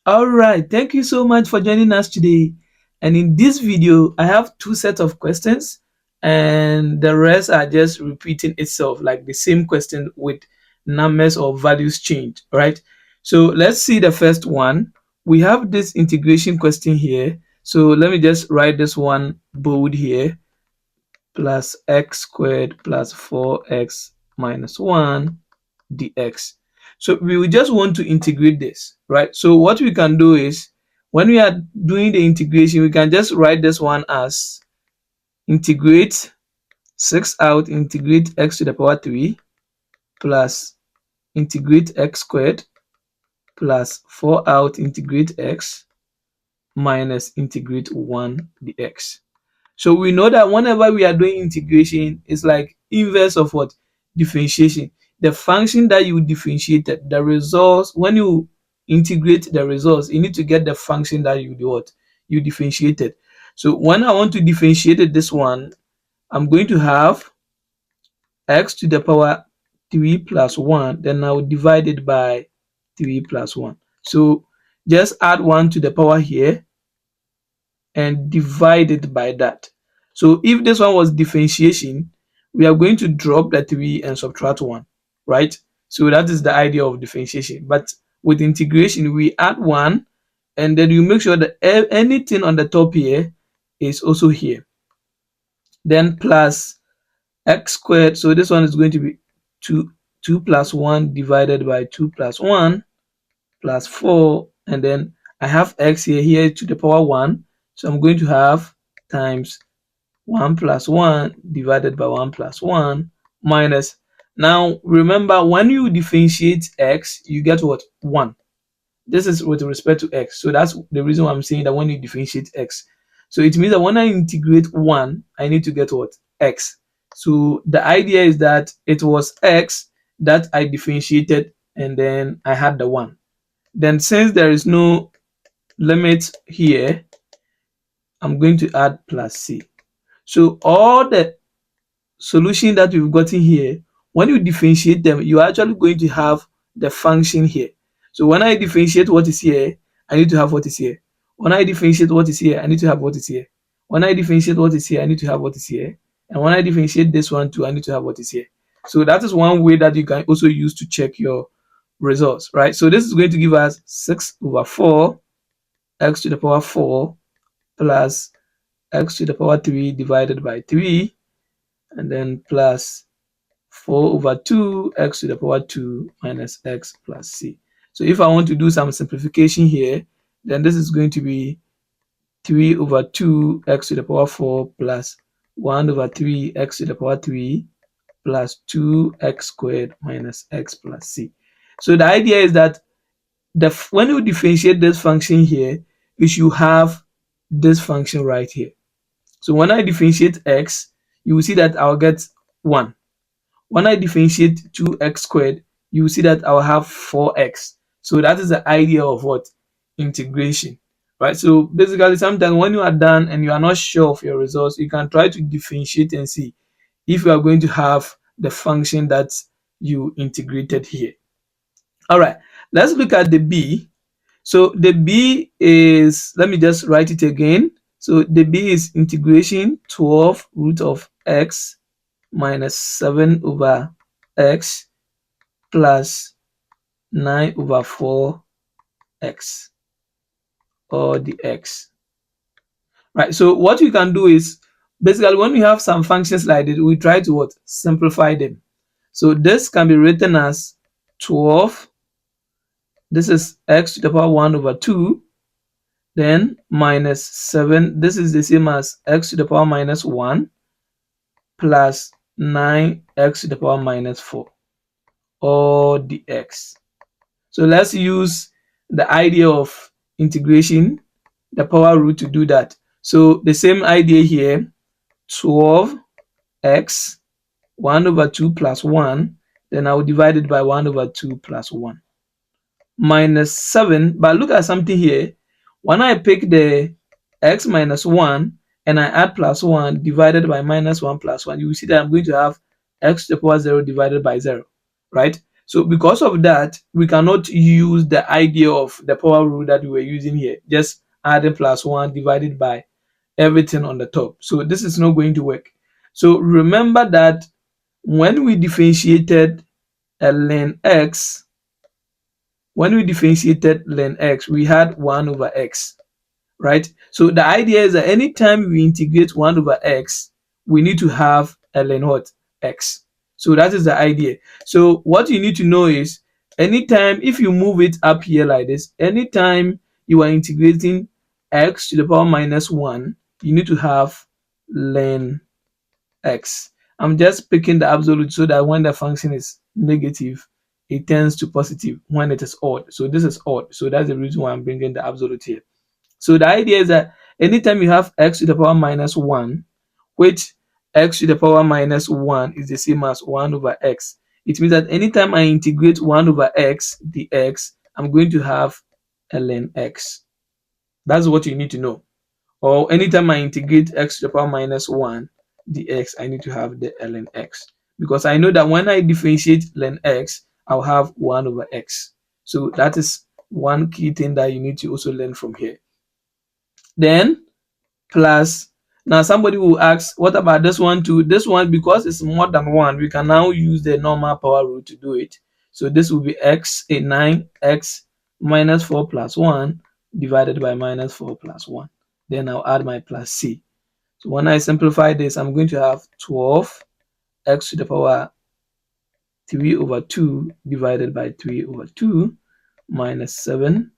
All right, thank you so much for joining us today. And in this video, I have two sets of questions, and the rest are just repeating itself, like the same question with numbers or values changed, right? So let's see the first one. We have this integration question here. So let me just write this one bold here, plus x squared plus 4x minus 1 dx. So we will just want to integrate this, right? So what we can do is, when we are doing the integration, we can just write this one as integrate 6 out, integrate x to the power 3 plus integrate x squared plus 4 out, integrate x minus integrate 1 dx. So we know that whenever we are doing integration, it's like inverse of what? Differentiation. The function that you differentiated, the results, when you integrate the results, you need to get the function that you do what? You differentiated. So when I want to differentiate this one, I'm going to have x to the power 3 plus 1, then I'll divide it by 3 plus 1. So just add 1 to the power here and divide it by that. So if this one was differentiation, we are going to drop the 3 and subtract 1, right? So that is the idea of differentiation. But with integration, we add 1 and then you make sure that anything on the top here is also here. Then plus x squared. So this one is going to be 2 plus 1 divided by 2 plus 1 plus 4. And then I have x here to the power 1. So I'm going to have times 1 plus 1 divided by 1 plus 1 minus. Now remember, when you differentiate x, you get what? 1. This is with respect to x. So that's the reason why I'm saying that when you differentiate x. So it means that when I integrate 1, I need to get what? X. So the idea is that it was x that I differentiated and then I had the 1. Then since there is no limit here, I'm going to add plus c. So all the solution that we've gotten here, when you differentiate them, you're actually going to have the function here. So when I differentiate what is here, I need to have what is here. When I differentiate what is here, I need to have what is here. When I differentiate what is here, I need to have what is here. And when I differentiate this one too, I need to have what is here. So that is one way that you can also use to check your results, right? So this is going to give us 6 over 4 x to the power 4 plus x to the power 3 divided by 3, and then plus 4 over 2 x to the power 2 minus x plus c. So if I want to do some simplification here, then this is going to be 3 over 2 x to the power 4 plus 1 over 3 x to the power 3 plus 2x squared minus x plus c. So the idea is that when you differentiate this function here, you should have this function right here. So when I differentiate x, you will see that I'll get 1. When I differentiate 2x squared, you will see that I'll have 4x. So that is the idea of what? Integration, right? So basically, sometimes when you are done and you are not sure of your results, you can try to differentiate and see if you are going to have the function that you integrated here. All right, let's look at the b. So the b is, let me just write it again. So the b is integration 12 root of x minus 7 over x plus 9 over 4x, or the x. Right, so what you can do is, basically when we have some functions like this, we try to what? Simplify them. So this can be written as 12, this is x to the power 1 over 2, then minus 7, this is the same as x to the power minus 1, plus 9x to the power minus 4, or dx. So let's use the idea of integration, the power rule, to do that. So the same idea here, 12x 1 over 2 plus 1, then I will divide it by 1 over 2 plus 1, minus 7. But look at something here. When I pick the x minus 1 and I add plus 1 divided by minus 1 plus 1, you will see that I'm going to have x to the power 0 divided by 0, right? So because of that, we cannot use the idea of the power rule that we were using here, just adding +1 divided by everything on the top. So this is not going to work. So remember that when we differentiated ln x, we had 1 over x, right? So the idea is that anytime we integrate 1 over x, we need to have ln what? X. So that is the idea. So what you need to know is, anytime, if you move it up here like this, anytime you are integrating x to the power minus 1, you need to have ln x. I'm just picking the absolute so that when the function is negative, it turns to positive when it is odd. So this is odd. So that's the reason why I'm bringing the absolute here. So the idea is that anytime you have x to the power minus 1, which x to the power minus 1 is the same as 1 over x, it means that anytime I integrate 1 over x dx, I'm going to have ln x. That's what you need to know. Or anytime I integrate x to the power minus 1 dx, I need to have the ln x. Because I know that when I differentiate ln x, I'll have 1 over x. So that is one key thing that you need to also learn from here. Then plus, now somebody will ask, what about this one too? This one, because it's more than 1, we can now use the normal power rule to do it. So this will be 9x minus 4 plus 1 divided by minus 4 plus 1. Then I'll add my plus c. So when I simplify this, I'm going to have 12 x to the power 3 over 2 divided by 3 over 2 minus 7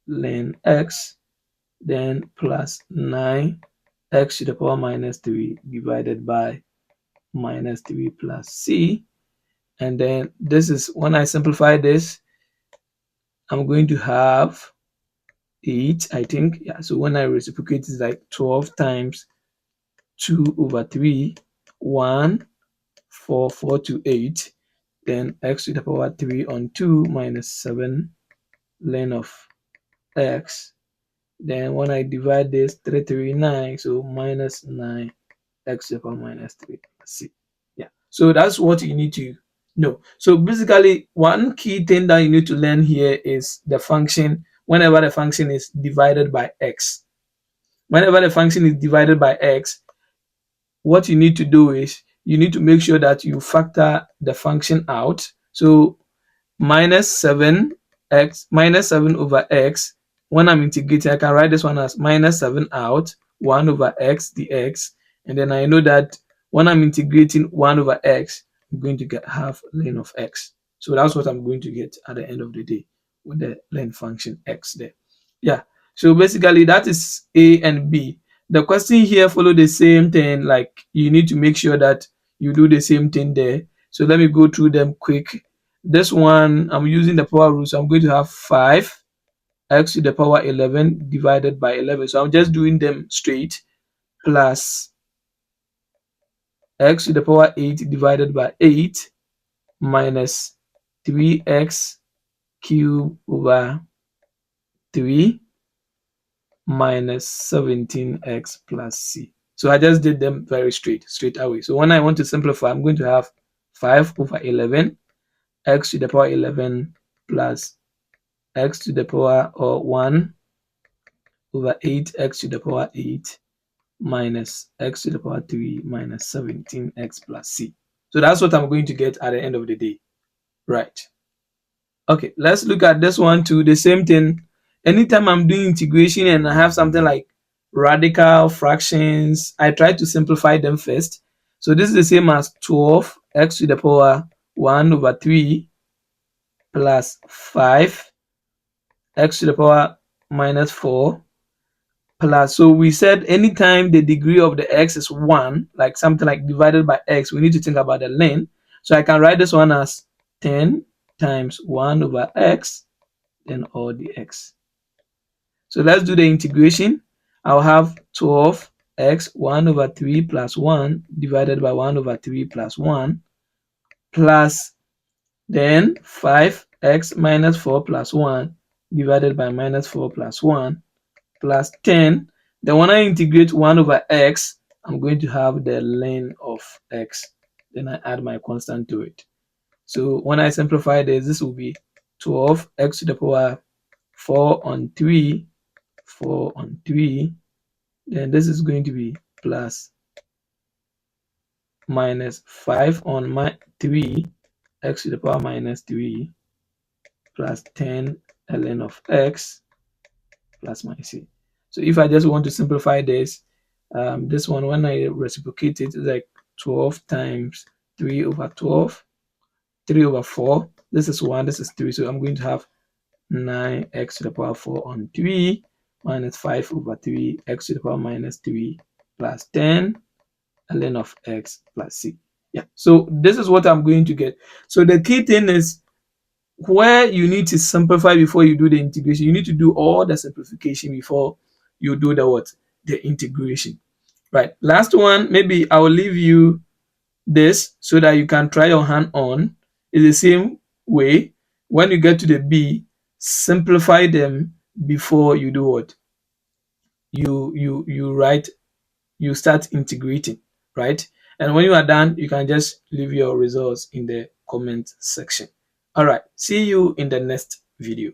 ln x, then plus 9 x to the power minus 3 divided by minus 3 plus c. And then this is, when I simplify this, I'm going to have 8, I think. Yeah, so when I reciprocate, it's like 12 times 2 over 3, 1, 4, 4 to 8. Then x to the power 3 on 2 minus 7 ln of x. Then when I divide this, 3, 3, 9, so minus 9 x to the power minus 3 c. Yeah, so that's what you need to know. So basically, one key thing that you need to learn here is the function. Whenever the function is divided by x, what you need to do is you need to make sure that you factor the function out. So minus 7 over x, when I'm integrating, I can write this one as minus 7 out, 1 over x dx. And then I know that when I'm integrating 1 over x, I'm going to have ln of x. So that's what I'm going to get at the end of the day with the ln function x there. Yeah, so basically that is A and B. The question here follow the same thing, like you need to make sure that you do the same thing there. So let me go through them quick. This one, I'm using the power rule, so I'm going to have 5 x to the power 11 divided by 11. So I'm just doing them straight, plus x to the power 8 divided by 8 minus 3x cubed over 3 minus 17x plus c. So I just did them very straight away. So when I want to simplify, I'm going to have 5 over 11 x to the power 11 plus x to the power 1 over 8x to the power 8 minus x to the power 3 minus 17x plus c. So that's what I'm going to get at the end of the day, right? Okay, let's look at this one too. The same thing. Anytime I'm doing integration and I have something like radical fractions, I try to simplify them first. So this is the same as 12 x to the power 1 over 3 plus 5 x to the power minus 4 plus, so we said anytime the degree of the x is 1, like something like divided by x, we need to think about the length. So I can write this one as 10 times 1 over x, then all the x. So let's do the integration. I'll have 12x 1 over 3 plus 1 divided by 1 over 3 plus 1 plus then 5x minus 4 plus 1 divided by minus 4 plus 1 plus 10. Then when I integrate 1 over x, I'm going to have the ln of x. Then I add my constant to it. So when I simplify this will be 12x to the power 4 on 3, 4 on 3. Then this is going to be plus minus 5 on 3, x to the power minus 3 plus 10 ln of x plus minus c. So if I just want to simplify this one, when I reciprocate it, it's like 12 times 3 over 12, 3 over 4. This is 1, this is 3. So I'm going to have 9x to the power 4 on 3 minus 5 over 3, x to the power minus 3 plus 10 ln of x plus c. Yeah, so this is what I'm going to get. So the key thing is, where you need to simplify before you do the integration, you need to do all the simplification before you do the integration, right? Last one, maybe I'll leave you this so that you can try your hand on. It's the same way. When you get to the b, simplify them before you do what? You start integrating, right? And when you are done, you can just leave your results in the comment section. All right, see you in the next video.